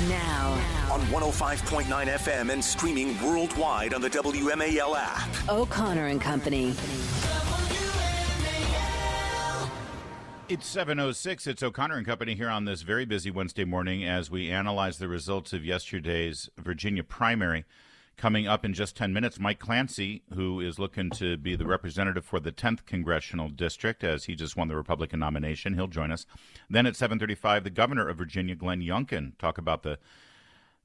Now. On 105.9 FM and streaming worldwide on the WMAL app. O'Connor and Company. It's 7:06. It's O'Connor and Company here on this very busy Wednesday morning as we analyze the results of yesterday's Virginia primary. Coming up in just 10 minutes, Mike Clancy, who is looking to be the representative for the 10th Congressional District, as he just won the Republican nomination. He'll join us. Then at 7:35, the governor of Virginia, Glenn Youngkin, talk about the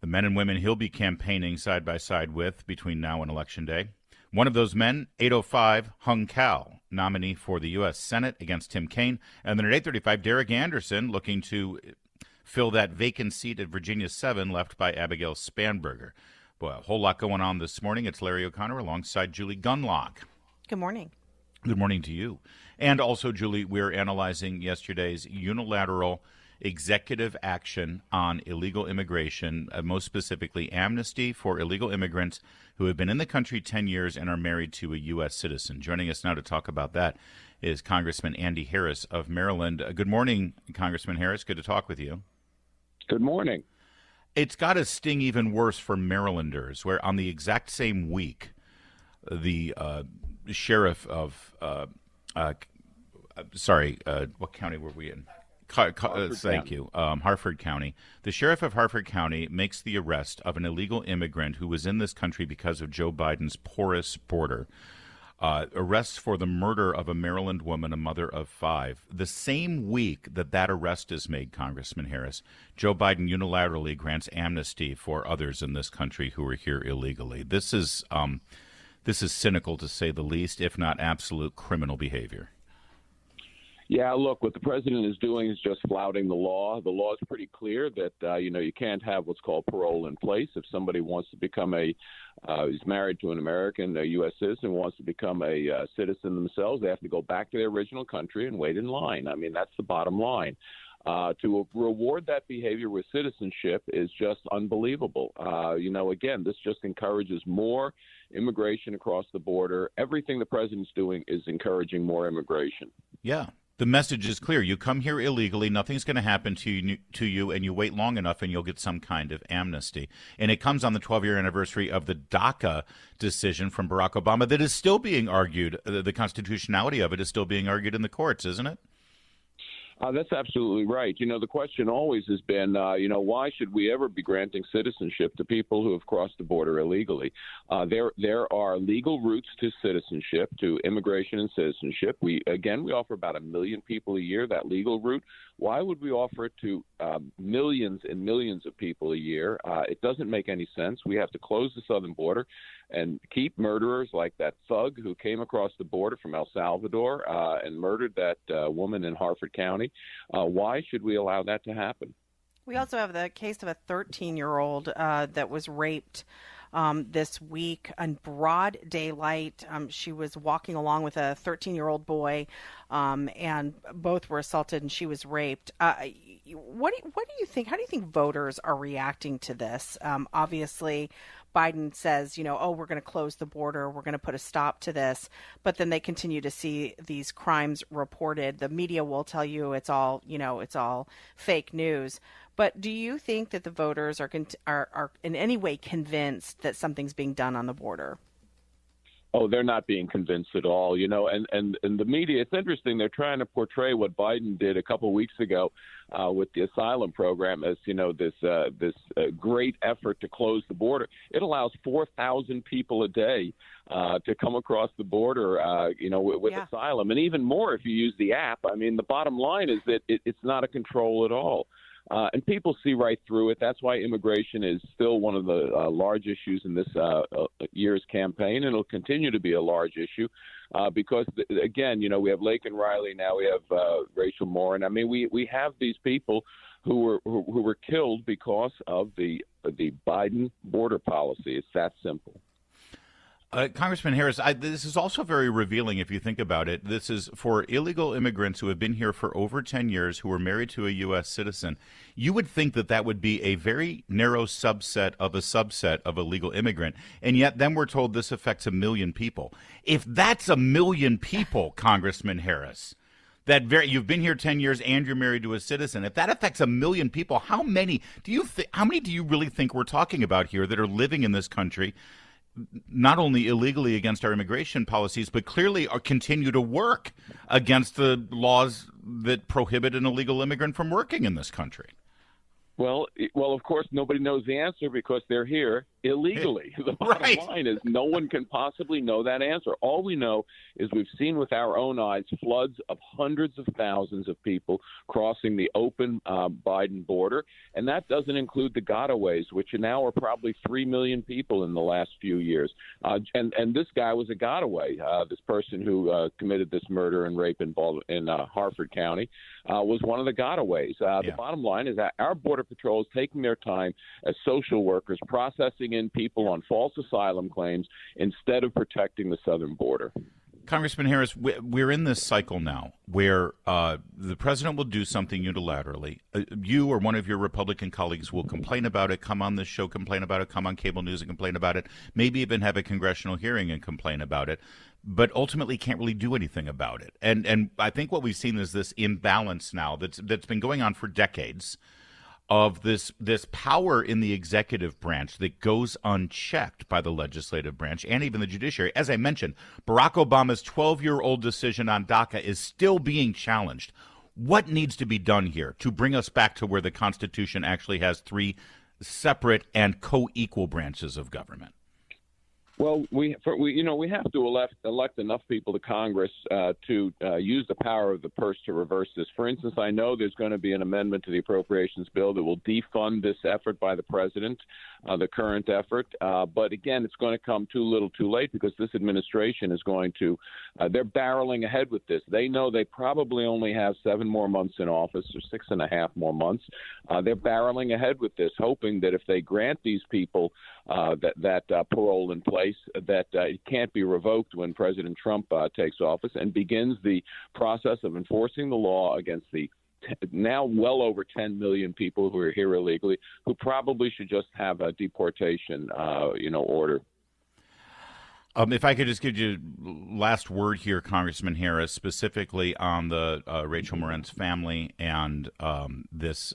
men and women he'll be campaigning side by side with between now and Election Day. One of those men, 8:05, Hung Cal, nominee for the U.S. Senate against Tim Kaine. And then at 8:35, Derek Anderson, looking to fill that vacant seat at Virginia 7 left by Abigail Spanberger. Boy, a whole lot going on this morning. It's Larry O'Connor alongside Julie Gunlock. Good morning. Good morning to you. And also, Julie, we're analyzing yesterday's unilateral executive action on illegal immigration, most specifically amnesty for illegal immigrants who have been in the country 10 years and are married to a U.S. citizen. Joining us now to talk about that is Congressman Andy Harris of Maryland. Good morning, Congressman Harris. Good to talk with you. Good morning. It's got to sting even worse for Marylanders, where on the exact same week, the sheriff of, what county were we in? Harford County. The sheriff of Harford County makes the arrest of an illegal immigrant who was in this country because of Joe Biden's porous border. Arrests for the murder of a Maryland woman, a mother of 5. The same week that arrest is made, Congressman Harris, Joe Biden unilaterally grants amnesty for others in this country who are here illegally. This is cynical, to say the least, if not absolute criminal behavior. Yeah, look, what the president is doing is just flouting the law. The law is pretty clear that, you can't have what's called parole in place. If somebody wants to become is married to an American, a U.S. citizen, wants to become a citizen themselves, they have to go back to their original country and wait in line. I mean, that's the bottom line. To reward that behavior with citizenship is just unbelievable. Again, this just encourages more immigration across the border. Everything the president's doing is encouraging more immigration. Yeah. The message is clear. You come here illegally, nothing's going to happen to you, and you wait long enough and you'll get some kind of amnesty. And it comes on the 12-year anniversary of the DACA decision from Barack Obama that is still being argued. The constitutionality of it is still being argued in the courts, isn't it? That's absolutely right. The question always has been, why should we ever be granting citizenship to people who have crossed the border illegally? There are legal routes to citizenship, to immigration and citizenship. We offer about 1 million people a year that legal route. Why would we offer it to millions and millions of people a year? It doesn't make any sense. We have to close the southern border and keep murderers like that thug who came across the border from El Salvador and murdered that woman in Harford County. Why should we allow that to happen? We also have the case of a 13-year-old that was raped this week in broad daylight. She was walking along with a 13-year-old boy, and both were assaulted, and she was raped. What do you think? How do you think voters are reacting to this? Obviously, Biden says, we're going to close the border, we're going to put a stop to this, but then they continue to see these crimes reported. The media will tell you it's all fake news. But do you think that the voters are in any way convinced that something's being done on the border? Oh, they're not being convinced at all, and the media, it's interesting. They're trying to portray what Biden did a couple of weeks ago with the asylum program as, this great effort to close the border. It allows 4,000 people a day to come across the border, with asylum, and even more if you use the app. I mean, the bottom line is that it's not a control at all. And people see right through it. That's why immigration is still one of the large issues in this year's campaign, and it'll continue to be a large issue because, again, we have Laken Riley, now we have Rachel Morin. I mean, we have these people who were killed because of the Biden border policy. It's that simple. Congressman Harris, this is also very revealing if you think about it. This is for illegal immigrants who have been here for over 10 years, who are married to a U.S. citizen. You would think that would be a very narrow subset of a legal immigrant, and yet then we're told this affects 1 million people. If that's 1 million people, Congressman Harris, You've been here 10 years and you're married to a citizen. If that affects 1 million people, how many do you really think we're talking about here that are living in this country, not only illegally against our immigration policies, but clearly continue to work against the laws that prohibit an illegal immigrant from working in this country? Well, of course, nobody knows the answer because they're here illegally. The bottom line is no one can possibly know that answer. All we know is we've seen with our own eyes floods of hundreds of thousands of people crossing the open Biden border, and that doesn't include the gotaways, which now are probably 3 million people in the last few years. And this guy was a gotaway. This person who committed this murder and rape in Harford County was one of the gotaways. The bottom line is that our Border Patrol is taking their time as social workers processing in people on false asylum claims instead of protecting the southern border. Congressman Harris, we're in this cycle now where the president will do something unilaterally. You or one of your Republican colleagues will complain about it, come on this show, complain about it, come on cable news and complain about it, maybe even have a congressional hearing and complain about it, but ultimately can't really do anything about it. And I think what we've seen is this imbalance now that's been going on for decades, of this power in the executive branch that goes unchecked by the legislative branch and even the judiciary. As I mentioned, Barack Obama's 12-year-old decision on DACA is still being challenged. What needs to be done here to bring us back to where the Constitution actually has 3 separate and co-equal branches of government? Well, we have to elect enough people to Congress to use the power of the purse to reverse this. For instance, I know there's going to be an amendment to the appropriations bill that will defund this effort by the president, the current effort. But again, it's going to come too little too late because this administration is going to they're barreling ahead with this. They know they probably only have 7 more months in office or 6.5 more months. They're barreling ahead with this, hoping that if they grant these people that parole in place, that it can't be revoked when President Trump takes office and begins the process of enforcing the law against the now well over 10 million people who are here illegally, who probably should just have a deportation, order. If I could just give you last word here, Congressman Harris, specifically on the Rachel Morenz family and this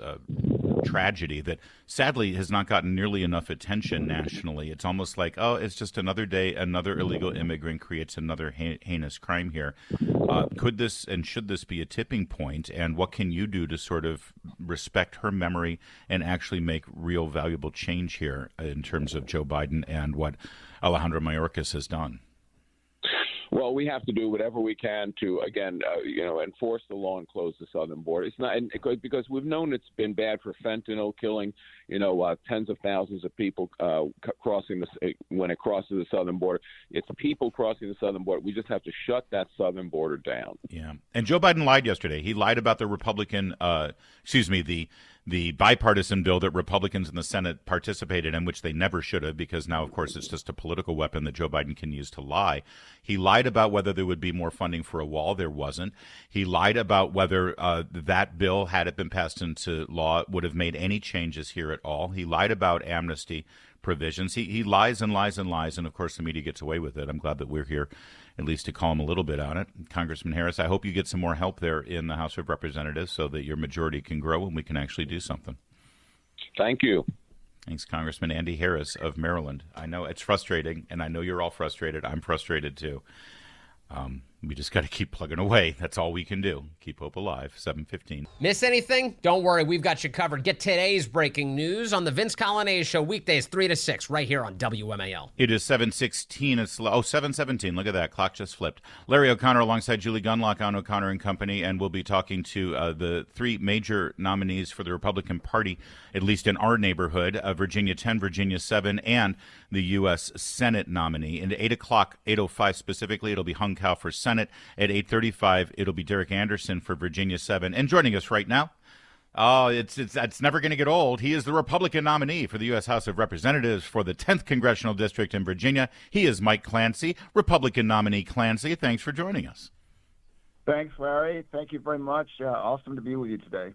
tragedy that sadly has not gotten nearly enough attention nationally. It's almost like, it's just another day, another illegal immigrant creates another heinous crime here. Could this and should this be a tipping point? And what can you do to sort of respect her memory and actually make real valuable change here in terms of Joe Biden and what Alejandro Mayorkas has done? Well, we have to do whatever we can to, again, enforce the law and close the southern border. It's not because we've known it's been bad for fentanyl, killing, tens of thousands of people crossing when it crosses the southern border. It's people crossing the southern border. We just have to shut that southern border down. Yeah, and Joe Biden lied yesterday. He lied about the the bipartisan bill that Republicans in the Senate participated in, which they never should have, because now, of course, it's just a political weapon that Joe Biden can use to lie. He lied about whether there would be more funding for a wall. There wasn't. He lied about whether that bill, had it been passed into law, would have made any changes here at all. He lied about amnesty provisions. He lies and lies and lies, and of course the media gets away with it. I'm glad that we're here at least to call him a little bit on it. Congressman Harris, I hope you get some more help there in the House of Representatives so that your majority can grow and we can actually do something. Thank you. Thanks, Congressman Andy Harris of Maryland. I know it's frustrating, and I know you're all frustrated. I'm frustrated too. We just got to keep plugging away. That's all we can do. Keep hope alive. 7:15. Miss anything? Don't worry. We've got you covered. Get today's breaking news on the Vince Colonnese Show, weekdays 3 to 6, right here on WMAL. It is 7:16. It's 7:17. Look at that. Clock just flipped. Larry O'Connor alongside Julie Gunlock on O'Connor and Company, and we'll be talking to the 3 major nominees for the Republican Party, at least in our neighborhood, Virginia 10, Virginia 7, and the U.S. Senate nominee. And at 8 o'clock, 8:05 specifically, it'll be Hung Kao for Senate. At 8:35, it'll be Derek Anderson for Virginia 7. And joining us right now, it's never going to get old. He is the Republican nominee for the U.S. House of Representatives for the 10th Congressional District in Virginia. He is Mike Clancy, Republican nominee Clancy. Thanks for joining us. Thanks, Larry. Thank you very much. Awesome to be with you today.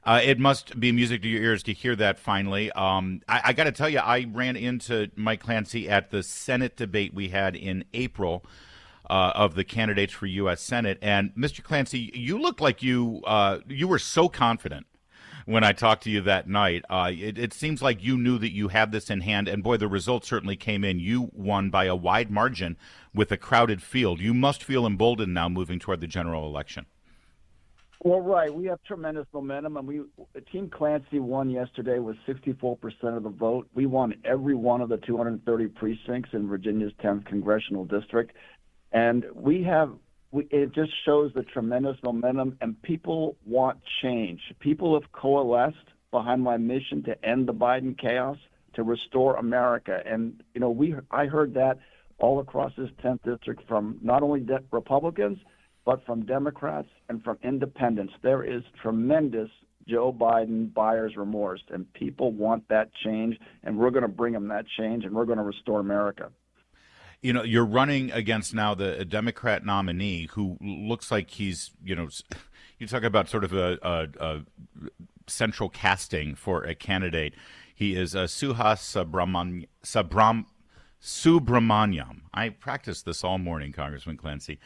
It must be music to your ears to hear that finally. I got to tell you, I ran into Mike Clancy at the Senate debate we had in April. of the candidates for U.S. Senate. And Mr. Clancy, you looked like you were so confident when I talked to you that night. It seems like you knew that you had this in hand, and boy, the results certainly came in. You won by a wide margin with a crowded field. You must feel emboldened now moving toward the general election. Well, right. We have tremendous momentum, and Team Clancy won yesterday with 64% of the vote. We won every one of the 230 precincts in Virginia's 10th congressional district, and it just shows the tremendous momentum, and people want change. People have coalesced behind my mission to end the Biden chaos, to restore America. And, I heard that all across this 10th district from not only Republicans, but from Democrats and from independents. There is tremendous Joe Biden buyer's remorse, and people want that change, and we're going to bring them that change, and we're going to restore America. You're running against now the Democrat nominee who looks like he's, you talk about sort of a central casting for a candidate. He is Suhas Subramaniam. I practiced this all morning, Congressman Clancy.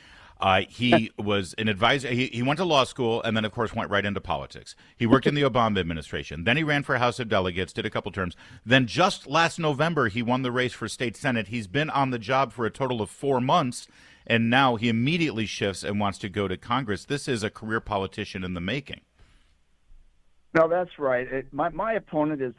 He was an advisor. He went to law school and then, of course, went right into politics. He worked in the Obama administration. Then he ran for House of Delegates, did a couple terms. Then just last November, he won the race for state Senate. He's been on the job for a total of 4 months, and now he immediately shifts and wants to go to Congress. This is a career politician in the making. No, that's right. My opponent is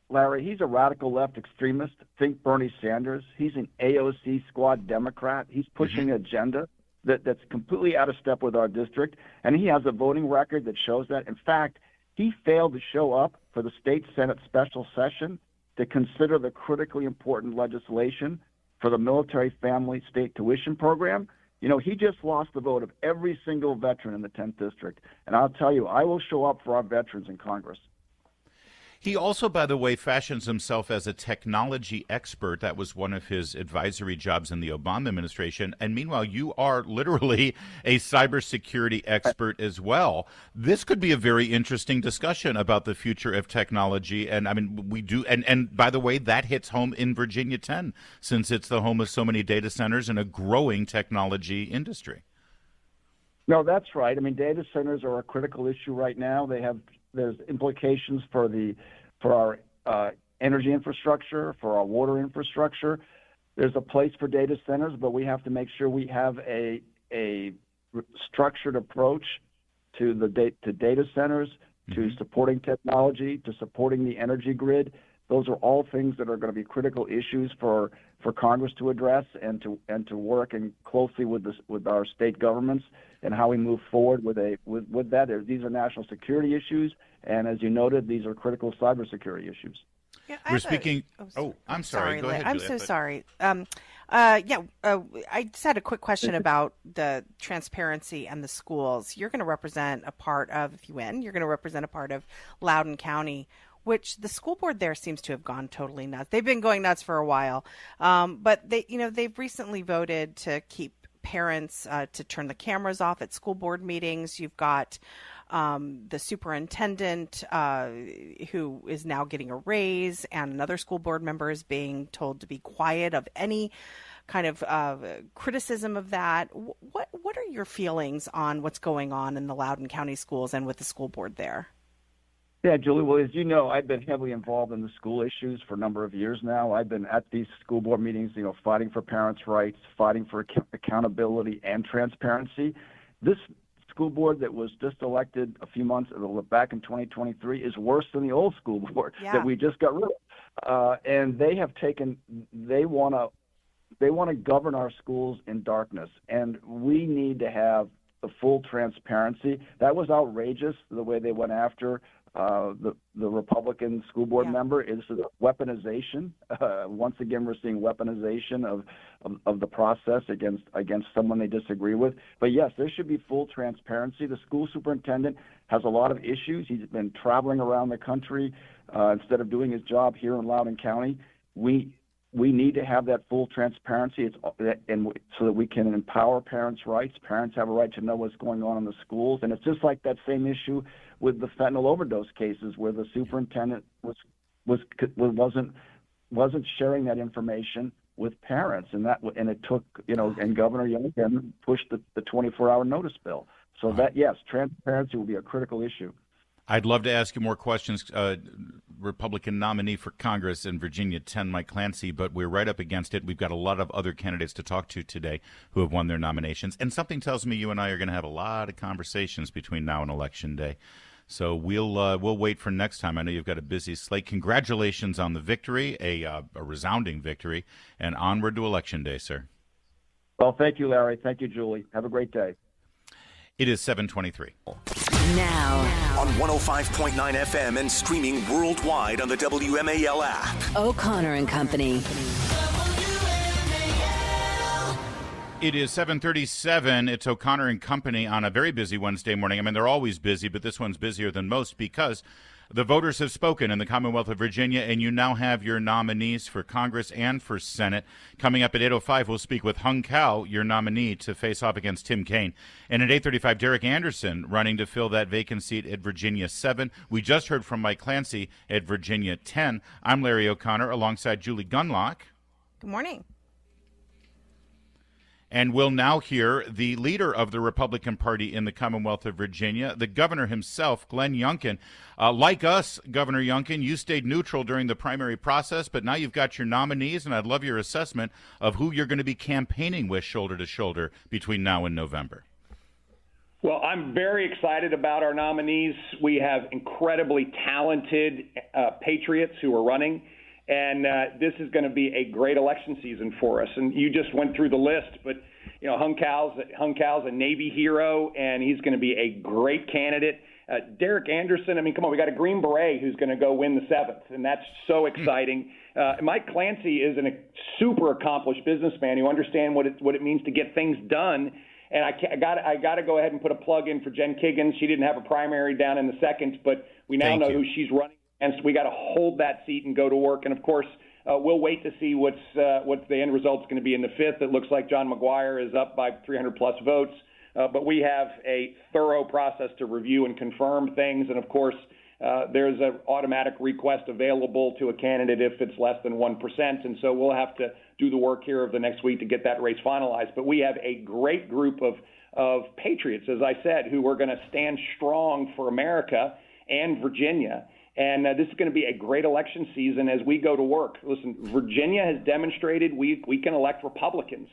Larry. He's a radical left extremist. Think Bernie Sanders. He's an AOC squad Democrat. He's pushing an agenda that's completely out of step with our district, and he has a voting record that shows that. In fact, he failed to show up for the state Senate special session to consider the critically important legislation for the military family state tuition program. He just lost the vote of every single veteran in the 10th district, and I'll tell you, I will show up for our veterans in Congress. He also, by the way, fashions himself as a technology expert. That was one of his advisory jobs in the Obama administration. And meanwhile, you are literally a cybersecurity expert as well. This could be a very interesting discussion about the future of technology. And I mean, we do. And by the way, that hits home in Virginia 10, since it's the home of so many data centers and a growing technology industry. No, that's right. I mean, data centers are a critical issue right now. There's implications for our energy infrastructure, for our water infrastructure. There's a place for data centers, but we have to make sure we have a structured approach to data centers, to supporting technology, to supporting the energy grid. Those are all things that are going to be critical issues for Congress to address and to work closely with our state governments and how we move forward with that. These are national security issues, and as you noted, these are critical cybersecurity issues. Yeah, We're speaking. I'm sorry. Go ahead, I'm Juliet, so sorry. I just had a quick question about the transparency and the schools. You're going to represent a part of, if you win, you're going to represent a part of Loudoun County, which the school board there seems to have gone totally nuts. They've been going nuts for a while, but they've recently voted to keep parents to turn the cameras off at school board meetings. You've got the superintendent who is now getting a raise, and another school board member is being told to be quiet of any kind of criticism of that. What are your feelings on what's going on in the Loudoun County schools and with the school board there? Yeah, Julie, well, as you know, I've been heavily involved in the school issues for a number of years now. I've been at these school board meetings, fighting for parents' rights, fighting for accountability and transparency. This school board that was just elected a few months back in 2023 is worse than the old school board that we just got rid of. And they want to govern our schools in darkness, and we need to have the full transparency. That was outrageous, the way they went after the Republican school board member. Is weaponization. Once again, we're seeing weaponization of the process against someone they disagree with. But yes, there should be full transparency. The school superintendent has a lot of issues. He's been traveling around the country instead of doing his job here in Loudoun County. We need to have that full transparency, so that we can empower parents' rights. Parents have a right to know what's going on in the schools, and it's just like that same issue with the fentanyl overdose cases, where the superintendent wasn't sharing that information with parents, and it took, and Governor Youngkin pushed the 24-hour notice bill. So that, yes, transparency will be a critical issue. I'd love to ask you more questions, Republican nominee for Congress in Virginia 10, Mike Clancy, but we're right up against it. We've got a lot of other candidates to talk to today who have won their nominations, and something tells me you and I are going to have a lot of conversations between now and Election Day. So we'll wait for next time. I know you've got a busy slate. Congratulations on the victory, a resounding victory, and onward to Election Day, sir. Well, thank you, Larry. Thank you, Julie. Have a great day. It is 7:23. Now on 105.9 FM and streaming worldwide on the WMAL app. O'Connor and Company. It is 7:37. It's O'Connor and Company on a very busy Wednesday morning. I mean, they're always busy, but this one's busier than most because the voters have spoken in the Commonwealth of Virginia, and you now have your nominees for Congress and for Senate. Coming up at 8:05, we'll speak with Hung Kao, your nominee, to face off against Tim Kaine. And at 8:35, Derek Anderson running to fill that vacant seat at Virginia 7. We just heard from Mike Clancy at Virginia 10. I'm Larry O'Connor alongside Julie Gunlock. Good morning. And we'll now hear the leader of the Republican Party in the Commonwealth of Virginia, the governor himself, Glenn Youngkin. Like us, Governor Youngkin, you stayed neutral during the primary process, but now you've got your nominees, and I'd love your assessment of who you're going to be campaigning with shoulder to shoulder between now and November. Well, I'm very excited about our nominees. We have incredibly talented patriots who are running. And this is going to be a great election season for us. And you just went through the list, but Hung Kao's a Navy hero, and he's going to be a great candidate. Derek Anderson, I mean, come on, we got a Green Beret who's going to go win the 7th, and that's so exciting. Mike Clancy is a super accomplished businessman who understands what it means to get things done. And I got to go ahead and put a plug in for Jen Kiggins. She didn't have a primary down in the 2nd, but we now know who she's running. And so we got to hold that seat and go to work. And, of course, we'll wait to see what the end result's going to be in the 5th. It looks like John McGuire is up by 300-plus votes. But we have a thorough process to review and confirm things. And, of course, there's an automatic request available to a candidate if it's less than 1%. And so we'll have to do the work here of the next week to get that race finalized. But we have a great group of patriots, as I said, who are going to stand strong for America and Virginia. And this is going to be a great election season as we go to work. Listen, Virginia has demonstrated we can elect Republicans,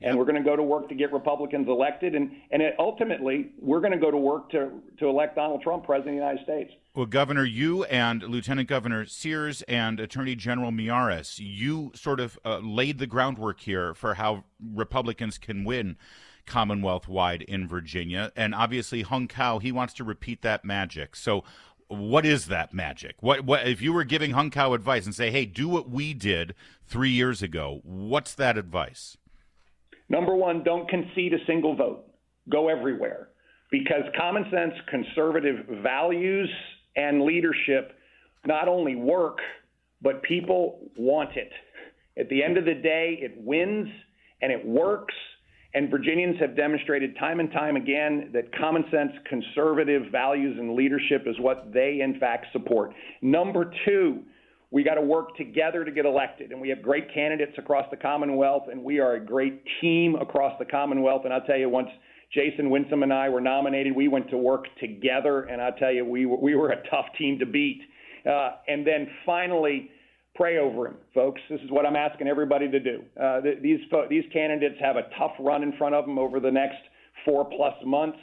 and we're going to go to work to get Republicans elected. And ultimately, we're going to go to work to elect Donald Trump president of the United States. Well, Governor, you and Lieutenant Governor Sears and Attorney General Miyares, you sort of laid the groundwork here for how Republicans can win Commonwealth-wide in Virginia. And obviously, Hung Kao, he wants to repeat that magic. So what is that magic? What if you were giving Hung Kao advice and say, hey, do what we did 3 years ago, what's that advice? Number one, don't concede a single vote. Go everywhere. Because common sense, conservative values, and leadership not only work, but people want it. At the end of the day, it wins and it works. And Virginians have demonstrated time and time again that common sense, conservative values and leadership is what they, in fact, support. Number two, we got to work together to get elected. And we have great candidates across the Commonwealth, and we are a great team across the Commonwealth. And I'll tell you, once Jason Winsome and I were nominated, we went to work together. And I'll tell you, we were a tough team to beat. And then finally, pray over him, folks. This is what I'm asking everybody to do. These candidates have a tough run in front of them over the next 4+ months,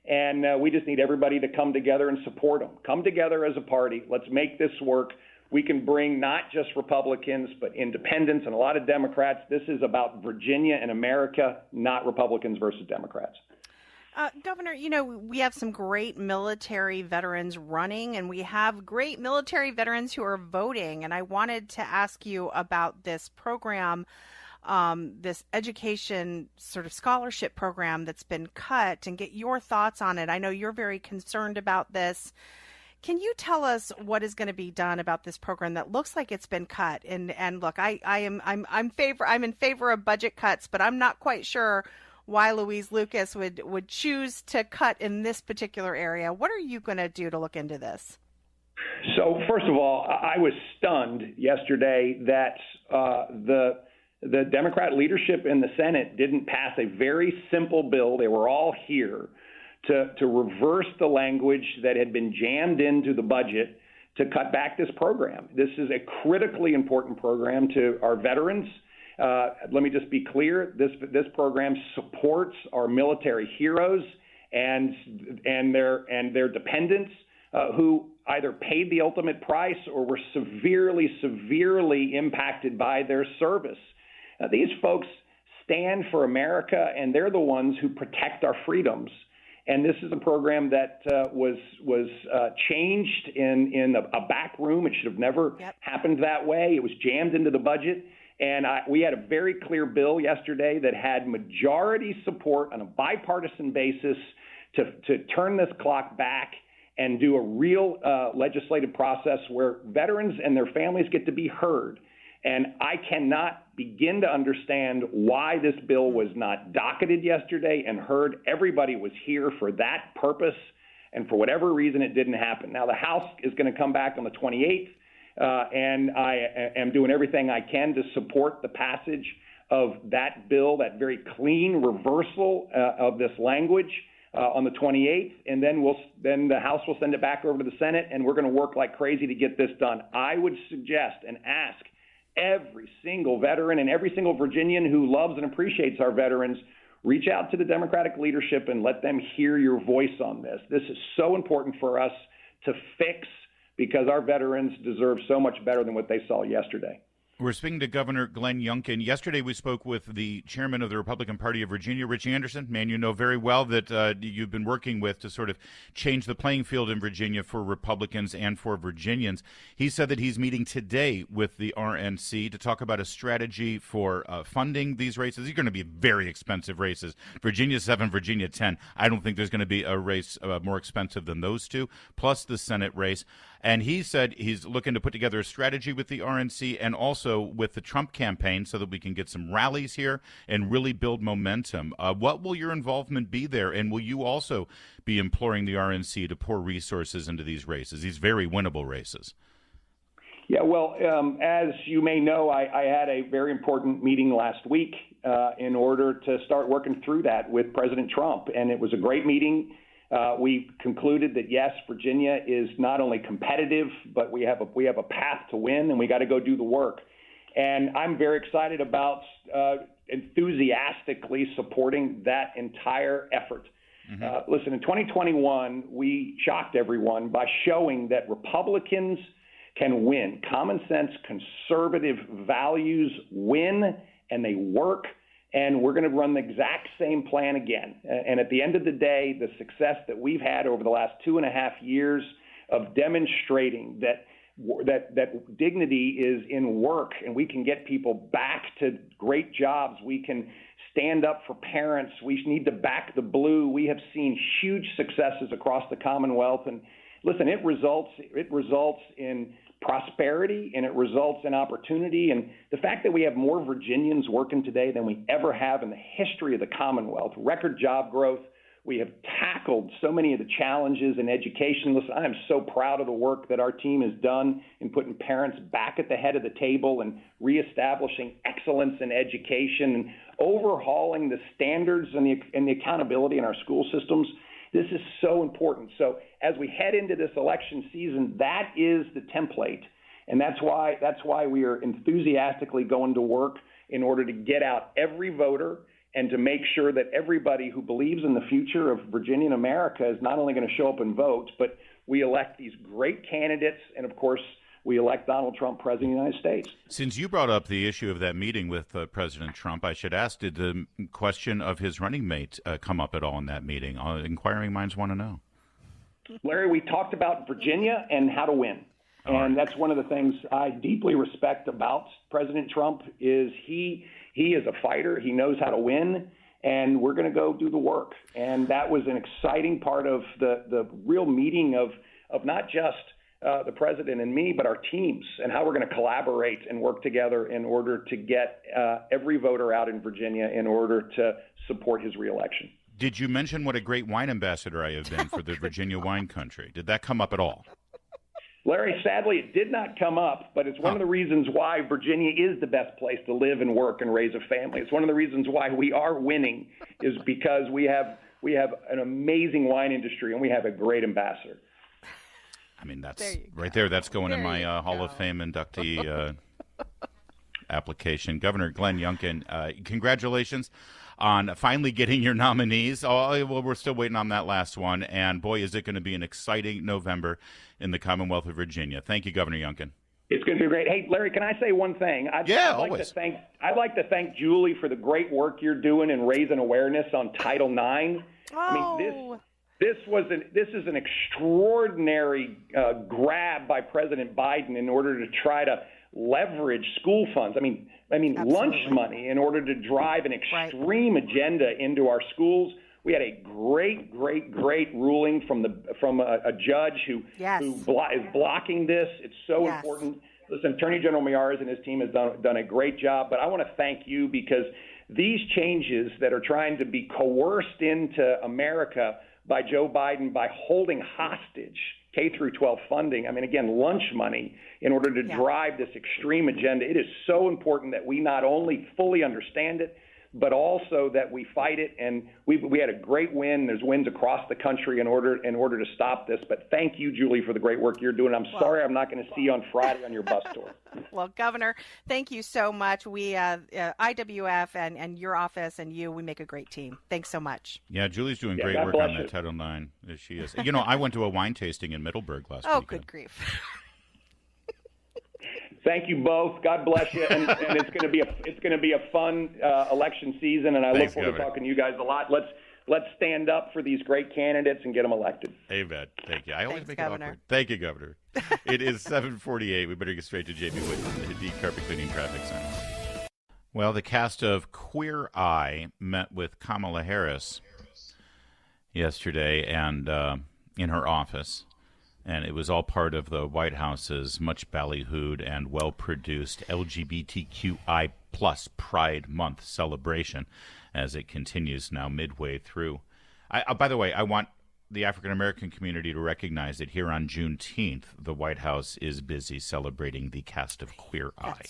and we just need everybody to come together and support them. Come together as a party. Let's make this work. We can bring not just Republicans, but independents and a lot of Democrats. This is about Virginia and America, not Republicans versus Democrats. Governor, we have some great military veterans running, and we have great military veterans who are voting. And I wanted to ask you about this program, this education sort of scholarship program that's been cut, and get your thoughts on it. I know you're very concerned about this. Can you tell us what is going to be done about this program that looks like it's been cut? And look, I'm in favor of budget cuts, but I'm not quite sure why Louise Lucas would choose to cut in this particular area. What are you going to do to look into this? So first of all, I was stunned yesterday that the the Democrat leadership in the Senate didn't pass a very simple bill. They were all here to reverse the language that had been jammed into the budget to cut back this program. This is a critically important program to our veterans. Let me just be clear. This program supports our military heroes and their dependents who either paid the ultimate price or were severely impacted by their service. These folks stand for America, and they're the ones who protect our freedoms. And this is a program that was changed in a back room. It should have never happened that way. It was jammed into the budget. And we had a very clear bill yesterday that had majority support on a bipartisan basis to turn this clock back and do a real legislative process where veterans and their families get to be heard. And I cannot begin to understand why this bill was not docketed yesterday and heard. Everybody was here for that purpose, and for whatever reason, it didn't happen. Now, the House is going to come back on the 28th, and I am doing everything I can to support the passage of that bill, that very clean reversal of this language on the 28th, and then the House will send it back over to the Senate, and we're going to work like crazy to get this done. I would suggest and ask every single veteran and every single Virginian who loves and appreciates our veterans, reach out to the Democratic leadership and let them hear your voice on this. This is so important for us to fix because our veterans deserve so much better than what they saw yesterday. We're speaking to Governor Glenn Youngkin. Yesterday we spoke with the chairman of the Republican Party of Virginia, Richie Anderson, man you know very well that you've been working with to sort of change the playing field in Virginia for Republicans and for Virginians. He said that he's meeting today with the RNC to talk about a strategy for funding these races. These are going to be very expensive races. Virginia 7, Virginia 10. I don't think there's going to be a race more expensive than those two, plus the Senate race. And he said he's looking to put together a strategy with the RNC and also with the Trump campaign so that we can get some rallies here and really build momentum. What will your involvement be there? And will you also be imploring the RNC to pour resources into these races, these very winnable races? Yeah, well, as you may know, I had a very important meeting last week in order to start working through that with President Trump. And it was a great meeting. We concluded that, yes, Virginia is not only competitive, but we have a path to win, and we got to go do the work. And I'm very excited about enthusiastically supporting that entire effort. Mm-hmm. Listen, in 2021, we shocked everyone by showing that Republicans can win. Common sense, conservative values win, and they work. And we're going to run the exact same plan again. And at the end of the day, the success that we've had over the last 2.5 years of demonstrating that dignity is in work and we can get people back to great jobs. We can stand up for parents. We need to back the blue. We have seen huge successes across the Commonwealth. And listen, it results in prosperity, and it results in opportunity. And the fact that we have more Virginians working today than we ever have in the history of the Commonwealth, record job growth, we have tackled so many of the challenges in education. Listen, I am so proud of the work that our team has done in putting parents back at the head of the table and reestablishing excellence in education and overhauling the standards and the accountability in our school systems. This is so important. So as we head into this election season, that is the template. And that's why we are enthusiastically going to work in order to get out every voter and to make sure that everybody who believes in the future of Virginia and America is not only going to show up and vote, but we elect these great candidates. And, of course, we elect Donald Trump president of the United States. Since you brought up the issue of that meeting with President Trump, I should ask, did the question of his running mate come up at all in that meeting? Inquiring minds want to know. Larry, we talked about Virginia and how to win. And that's one of the things I deeply respect about President Trump is he is a fighter. He knows how to win, and we're going to go do the work. And that was an exciting part of the real meeting of not just the president and me, but our teams and how we're going to collaborate and work together in order to get every voter out in Virginia in order to support his reelection. Did you mention what a great wine ambassador I have been for the Virginia wine country? Did that come up at all? Larry, sadly, it did not come up, but it's one of the reasons why Virginia is the best place to live and work and raise a family. It's one of the reasons why we are winning is because we have an amazing wine industry and we have a great ambassador. I mean, that's right there. That's going in my Hall of Fame inductee application. Governor Glenn Youngkin, congratulations on finally getting your nominees. Oh, well, we're still waiting on that last one. And, boy, is it going to be an exciting November in the Commonwealth of Virginia. Thank you, Governor Youngkin. It's going to be great. Hey, Larry, can I say one thing? I'd like to thank Julie for the great work you're doing in raising awareness on Title IX. Oh. I mean, this is an extraordinary grab by President Biden in order to try to leverage school funds. I mean lunch money in order to drive an extreme agenda into our schools. We had a great ruling from a judge who is blocking this. It's so important. Listen, Attorney General Miyares and his team has done a great job, but I want to thank you because these changes that are trying to be coerced into America by Joe Biden by holding hostage K through 12 funding, I mean, again, lunch money in order to drive this extreme agenda. It is so important that we not only fully understand it, but also that we fight it. And we had a great win. There's wins across the country in order to stop this. But thank you, Julie, for the great work you're doing. I'm sorry I'm not going to see you on Friday on your bus tour. Well, Governor, thank you so much. We, IWF and your office and you, we make a great team. Thanks so much. Yeah, Julie's doing great work on that Title IX. She is. You know, I went to a wine tasting in Middleburg last week. Oh, good grief. Thank you both. God bless you, and it's going to be a fun election season, and I look forward to talking to you guys a lot. Let's stand up for these great candidates and get them elected. Amen. Thank you. I always make Governor. it awkward. Thank you, Governor. It is 7:48. We better get straight to Jamie Wood from the Hadid Carpet Cleaning Traffic Center. Well, the cast of Queer Eye met with Kamala Harris yesterday and in her office. And it was all part of the White House's much ballyhooed and well-produced LGBTQI plus Pride Month celebration as it continues now midway through. By the way, I want the African-American community to recognize that here on Juneteenth, the White House is busy celebrating the cast of Queer Eye.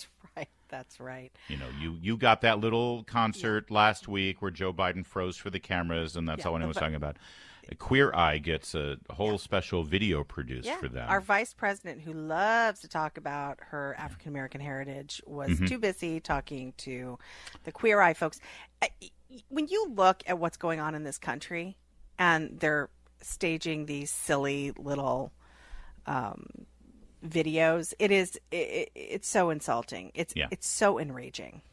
That's right. You know, you got that little concert last week where Joe Biden froze for the cameras, and that's all anyone was talking about. Queer Eye gets a whole special video produced for them. Our vice president, who loves to talk about her African-American heritage, was too busy talking to the Queer Eye folks. When you look at what's going on in this country, and they're staging these silly little videos, it's so insulting. It's so enraging.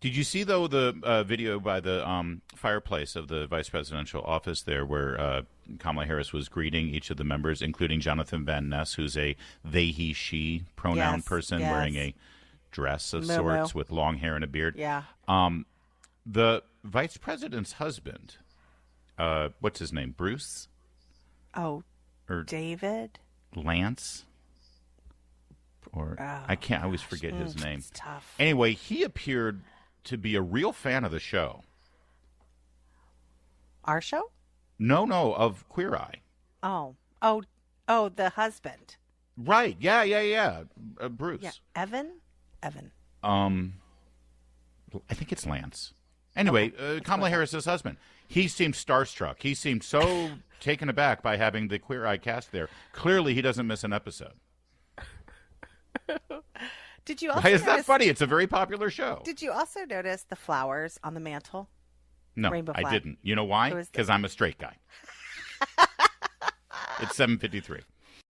Did you see, though, the video by the fireplace of the vice presidential office there where Kamala Harris was greeting each of the members, including Jonathan Van Ness, who's a they, he, she pronoun person wearing a dress of sorts with long hair and a beard? Yeah. The vice president's husband, what's his name, Bruce? Oh, or David? Lance? Or I always forget his name. It's tough. Anyway, he appeared to be a real fan of the show. Our show? No, of Queer Eye. Oh, the husband. Right. Yeah. Bruce. Yeah. Evan. I think it's Lance. Anyway, Kamala Harris's husband. He seemed starstruck. He seemed so taken aback by having the Queer Eye cast there. Clearly, he doesn't miss an episode. Did you also Why is that funny? It's a very popular show. Did you also notice the flowers on the mantle? No, Rainbow flag. I didn't. You know why? Because I'm a straight guy. It's 7:53.